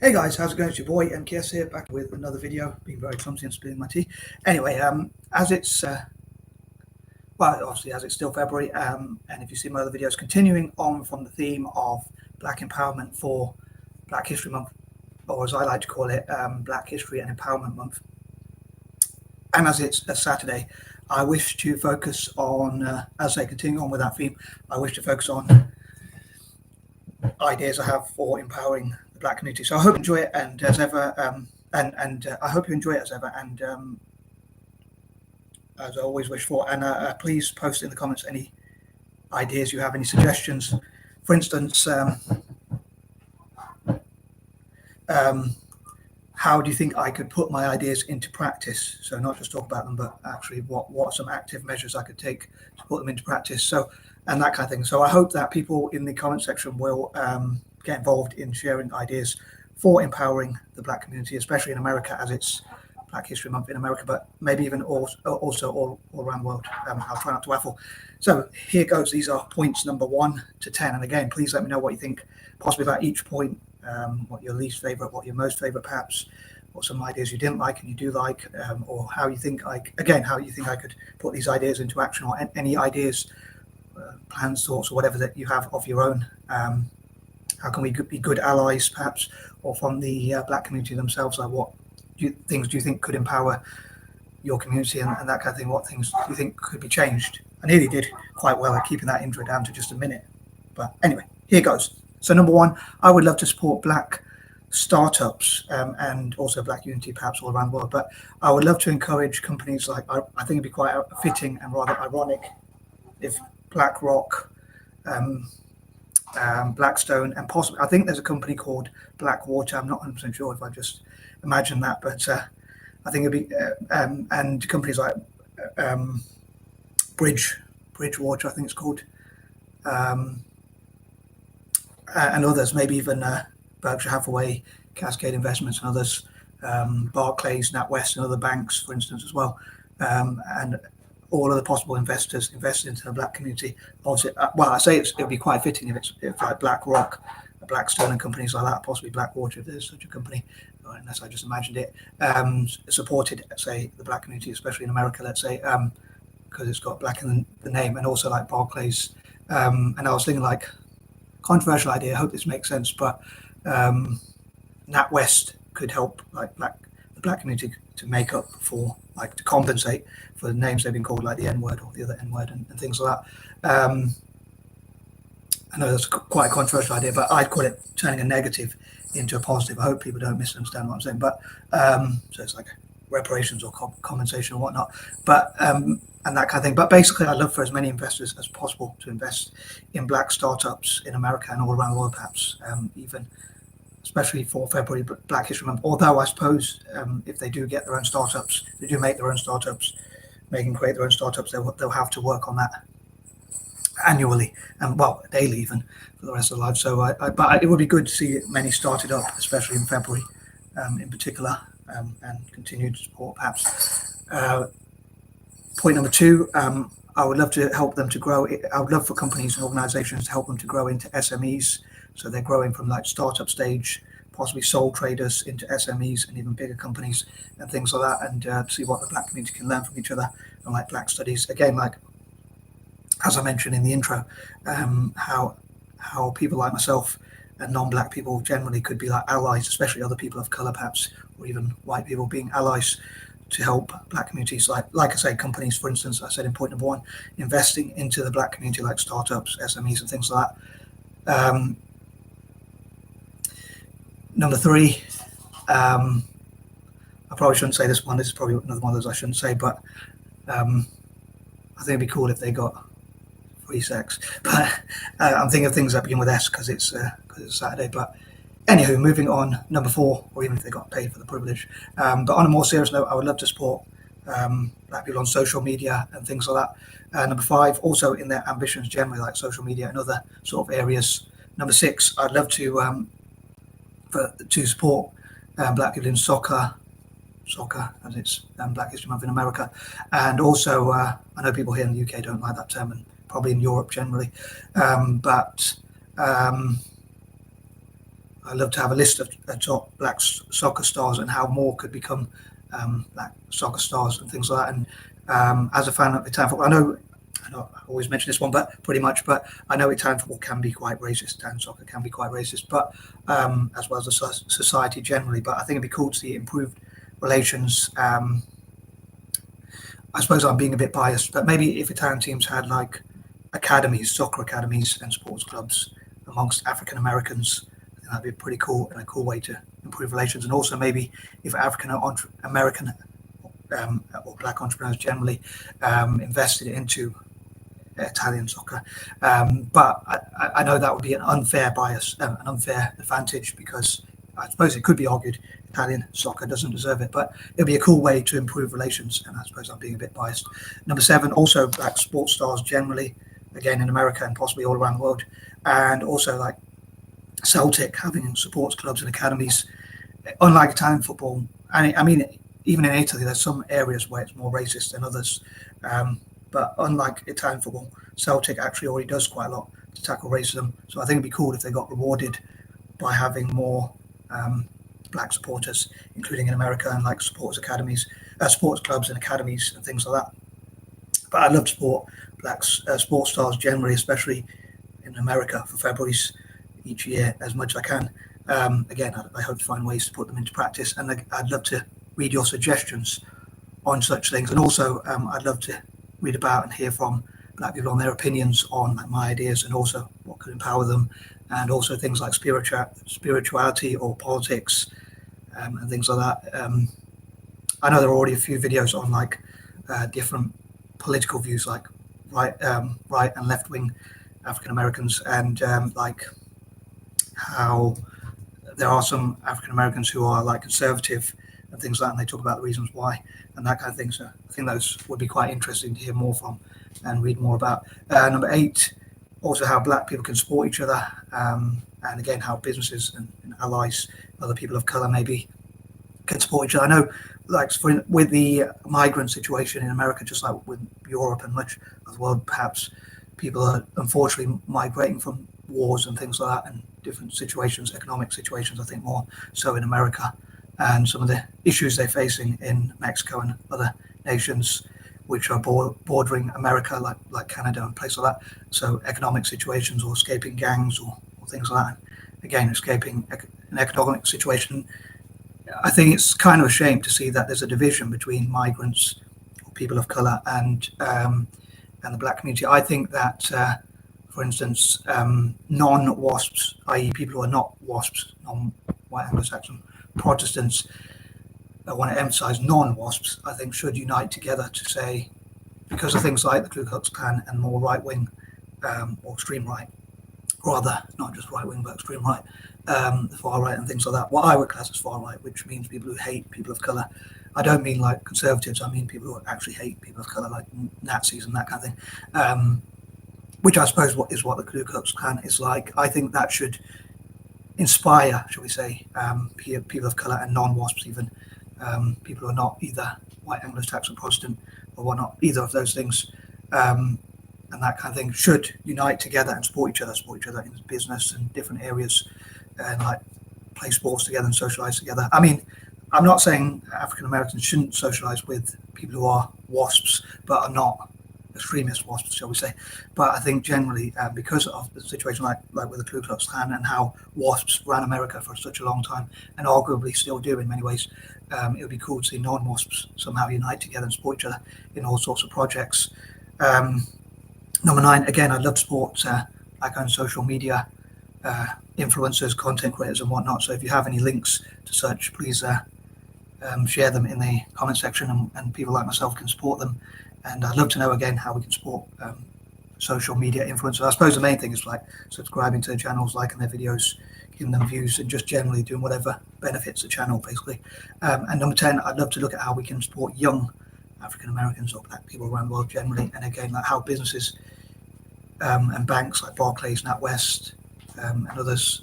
Hey guys, how's it going? It's your boy MKS here, back with another video. Being very clumsy and spilling my tea. Anyway, as it's obviously as it's still February, and if you see my other videos, continuing on from the theme of Black empowerment for Black History Month, or as I like to call it, Black History and Empowerment Month. And as it's a Saturday, I wish to focus on, as I continue on with that theme, I wish to focus on ideas I have for empowering the Black community. So I hope you enjoy it, and as ever, I hope you enjoy it as ever, and as I always wish for. And please post in the comments any ideas you have, any suggestions. For instance, how do you think I could put my ideas into practice? So not just talk about them, but actually what are some active measures I could take to put them into practice? So, and that kind of thing. So I hope that people in the comment section will get involved in sharing ideas for empowering the Black community, especially in America, as it's Black History Month in America, but maybe even also all around the world. I'll try not to waffle. So here goes. These are points number 1 to 10. And again, please let me know what you think, possibly about each point. What your least favorite, what your most favorite, perhaps, or some ideas you didn't like and you do like, or how you think I could put these ideas into action, or any ideas, plans, thoughts, or whatever that you have of your own. How can we be good allies, perhaps, or from the Black community themselves? Like, what things do you think could empower your community, and that kind of thing? What things do you think could be changed? I nearly did quite well at keeping that intro down to just a minute, but anyway, here goes. So number 1, I would love to support Black startups and also Black unity, perhaps all around the world. But I would love to encourage companies like, I think it'd be quite fitting and rather ironic if BlackRock, Blackstone, and possibly, I think there's a company called Blackwater. I'm not 100% sure if I just imagined that, but I think it'd be, and companies like Bridgewater, I think it's called. And others, maybe even Berkshire Hathaway, Cascade Investments, and others, Barclays, NatWest, and other banks, for instance, as well, and all of the possible investors invested into the Black community. Obviously, I say it would be quite fitting if like BlackRock, Blackstone, and companies like that, possibly Blackwater, if there's such a company, unless I just imagined it, supported, say, the Black community, especially in America, let's say, because it's got Black in the name, and also like Barclays. And I was thinking, like, controversial idea, I hope this makes sense, but NatWest could help, like, the Black community to make up for, like, to compensate for the names they've been called, like the N-word or the other N-word, and things like that. I know that's quite a controversial idea, but I'd call it turning a negative into a positive. I hope people don't misunderstand what I'm saying, but so it's like reparations or compensation or whatnot, but and that kind of thing. But basically, I'd love for as many investors as possible to invest in Black startups in America and all around the world, perhaps, even especially for February Black History Month. Although I suppose if they do get their own startups, they do make their own startups, create their own startups, they'll have to work on that annually, and daily even, for the rest of their lives. So but it would be good to see many started up, especially in February in particular, and continued support, perhaps. Point number 2, I would love to help them to grow. I would love for companies and organizations to help them to grow into SMEs. So they're growing from, like, startup stage, possibly sole traders, into SMEs and even bigger companies and things like that, and see what the Black community can learn from each other, and like Black studies. Again, like, as I mentioned in the intro, how people like myself and non-Black people generally could be like allies, especially other people of color, perhaps, or even white people, being allies to help Black communities, like I say, companies, for instance. I said in point number 1, investing into the Black community, like startups, SMEs, and things like that. Number 3, I probably shouldn't say this one. This is probably another one of those I shouldn't say, but I think it'd be cool if they got free sex. But I'm thinking of things that begin with S because it's Saturday. But anywho, moving on, number 4, or even if they got paid for the privilege. But on a more serious note, I would love to support Black people on social media and things like that. Number 5, also in their ambitions generally, like social media and other sort of areas. Number 6, I'd love to support Black people in soccer, as it's Black History Month in America. And also, I know people here in the UK don't like that term, and probably in Europe generally, but I I'd love to have a list of top black soccer stars and how more could become black soccer stars and things like that. And as a fan of Italian football, I always mention this one, but pretty much. But I know Italian football can be quite racist. Italian soccer can be quite racist, but as well as the society generally. But I think it'd be cool to see improved relations. I suppose I'm being a bit biased, but maybe if Italian teams had like academies, soccer academies, and sports clubs amongst African Americans, I think that'd be pretty cool and a cool way to improve relations. And also maybe if African American or black entrepreneurs generally invested into Italian soccer. But I know that would be an unfair bias, an unfair advantage, because I suppose it could be argued Italian soccer doesn't deserve it, but it'd be a cool way to improve relations. And I suppose I'm being a bit biased. Number 7, also black sports stars generally, again in America and possibly all around the world, and also like Celtic having sports clubs and academies. Unlike Italian football, and I mean even in Italy, there's some areas where it's more racist than others. But unlike Italian football, Celtic actually already does quite a lot to tackle racism. So I think it'd be cool if they got rewarded by having more black supporters, including in America, and like sports clubs and academies and things like that. But I love to support black sports stars generally, especially in America for February's each year as much as I can. Again, I hope to find ways to put them into practice, and I'd love to read your suggestions on such things. And also, I'd love to read about and hear from black people on their opinions on like, my ideas, and also what could empower them, and also things like spirituality or politics and things like that. I know there are already a few videos on like different political views, like right and left wing African Americans, and like how there are some African Americans who are like conservative and things like that, and they talk about the reasons why and that kind of thing. So I think those would be quite interesting to hear more from and read more about. Number 8, also how black people can support each other, and again how businesses and allies, other people of color maybe, can support each other. I know, like with the migrant situation in America, just like with Europe and much of the world, perhaps people are unfortunately migrating from wars and things like that, and different situations, economic situations, I think more so in America, and some of the issues they're facing in Mexico and other nations which are bordering America, like Canada and places like that. So economic situations, or escaping gangs, or things like that. Again, escaping an economic situation. I think it's kind of a shame to see that there's a division between migrants, or people of color, and the black community. I think that, for instance, non-WASPs, i.e. people who are not WASPs, non-white Anglo-Saxon Protestants, I want to emphasize non-WASPs, I think should unite together to say, because of things like the Ku Klux Klan and more right-wing or extreme right, rather, not just right-wing but extreme right, the far right and things like that, what I would class as far right, which means people who hate people of color. I don't mean like conservatives, I mean people who actually hate people of color, like Nazis and that kind of thing, which I suppose is what the Ku Klux Klan is like. I think that should inspire, shall we say, people of color and non-WASPs even, people who are not either white Anglo-Saxon Protestant or whatnot, either of those things, and that kind of thing, should unite together and support each other in business and different areas, and like play sports together and socialize together. I mean, I'm not saying African Americans shouldn't socialize with people who are WASPs but are not extremist WASPs, shall we say. But I think generally, because of the situation like with the Ku Klux Klan and how WASPs ran America for such a long time, and arguably still do in many ways, it would be cool to see non-WASPs somehow unite together and support each other in all sorts of projects. Number 9, again, I'd love to support like on social media influencers, content creators and whatnot. So if you have any links to such, please share them in the comment section, and people like myself can support them. And I'd love to know again how we can support social media influencers. I suppose the main thing is like subscribing to their channels, liking their videos, giving them views, and just generally doing whatever benefits the channel, basically. And number 10, I'd love to look at how we can support young African Americans or black people around the world generally, and again, like how businesses and banks like Barclays, NatWest, and others.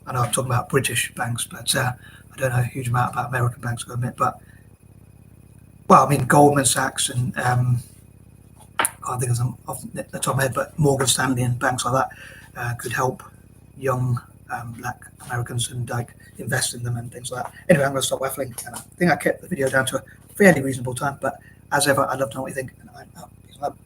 I know I'm talking about British banks, but I don't know a huge amount about American banks, I admit. But well, I mean, Goldman Sachs and I can't think of them off the top of my head, but Morgan Stanley and banks like that could help young black Americans and like invest in them and things like that. Anyway, I'm going to stop waffling, and I think I kept the video down to a fairly reasonable time. But as ever, I'd love to know what you think. And I'm out. Peace out.